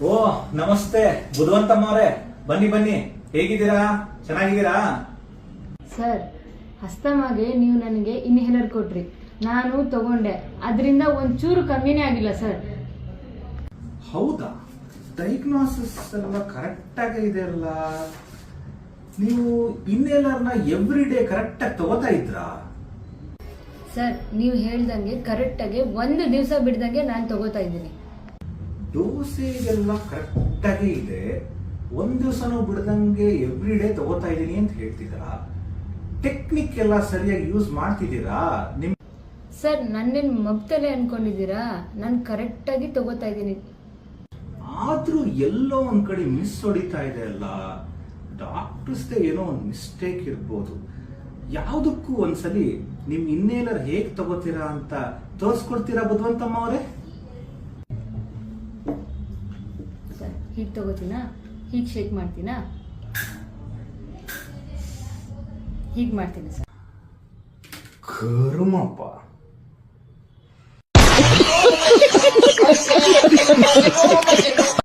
ಓ ನಮಸ್ತೆ ಬುಧವಂತಮ್ಮ ಅವರೇ, ಬನ್ನಿ ಬನ್ನಿ. ಹೇಗಿದ್ದೀರಾ? ಚೆನ್ನಾಗಿದ್ದೀರಾ? ಸರ್, ಅಸ್ತಮಾಗೆ ನೀವು ನನಗೆ ಇನ್ಹೇಲರ್ ಕೊಟ್ರಿ, ನಾನು ತಗೊಂಡೆ. ಅದರಿಂದ ಒಂಚೂರು ಕಮ್ಮಿನೇ ಆಗಿಲ್ಲ ಸರ್. ಹೌದಾ? ಡಯಾಗ್ನೋಸಿಸ್ ಎಲ್ಲ ಕರೆಕ್ಟ್ ಆಗಿ ಇದೆ ಅಲ್ಲ. ನೀವು ಇನ್ನೇಲರ್ನ ಎವ್ರಿ ಡೇ ಕರೆಕ್ಟ್ ಆಗಿ ತಗೋತಾ ಇದ್ರಾ? ಸರ್, ನೀವು ಹೇಳ್ದಂಗೆ ಕರೆಕ್ಟಾಗಿ ಒಂದು ದಿವಸ ಬಿಡ್ದಂಗೆ ನಾನು ತಗೋತಾ ಇದ್ದೀನಿ. ಡೋಸೇಜ್ ಎಲ್ಲ ಕರೆಕ್ಟ್ ಆಗಿ ಇದೆ, ಒಂದ್ ದಿವಸನೂ ಬಿಡದಂಗೆ ಎವ್ರಿ ಡೇ ತಗೋತಾ ಇದ್ದೀನಿ ಅಂತ ಹೇಳ್ತಿದ್ದೀರಾ? ಟೆಕ್ನಿಕ್ ಎಲ್ಲ ಸರಿಯಾಗಿ ಯೂಸ್ ಮಾಡ್ತಿದ್ದೀರಾ? ನಿಮ್ ಸರ್, ನನ್ನೇನು ಮಗ್ತಲೆ ಅನ್ಕೊಂಡಿದ್ದೀರಾ? ನಾನು ಕರೆಕ್ಟಾಗಿ ತಗೋತಾ ಇದ್ದೀನಿ. ಆದ್ರೂ ಎಲ್ಲೋ ಒಂದ್ ಕಡೆ ಮಿಸ್ ಹೊಡಿತಾ ಇದೆ ಅಲ್ಲ. ಡಾಕ್ಟರ್ಸ್ ಏನೋ ಒಂದು ಮಿಸ್ಟೇಕ್ ಇರ್ಬೋದು. ಯಾವುದಕ್ಕೂ ಒಂದ್ಸಲಿ ನಿಮ್ ಇನ್ನೇಲರ್ ಹೇಗ್ ತಗೋತೀರಾ ಅಂತ ತೋರಿಸ್ಕೊಡ್ತೀರಾ ಬುದ್ಧವಂತಮ್ಮ ಅವರೇ? ಸರ್, ಹೀಗೆ ತಗೋತೀನಾ? ಹೀಗೆ ಶೇಕ್ ಮಾಡ್ತೀನಾ? ಹೀಗೆ ಮಾಡ್ತೀನಿ ಸರ್. ಕರ್ಮಪ್ಪ.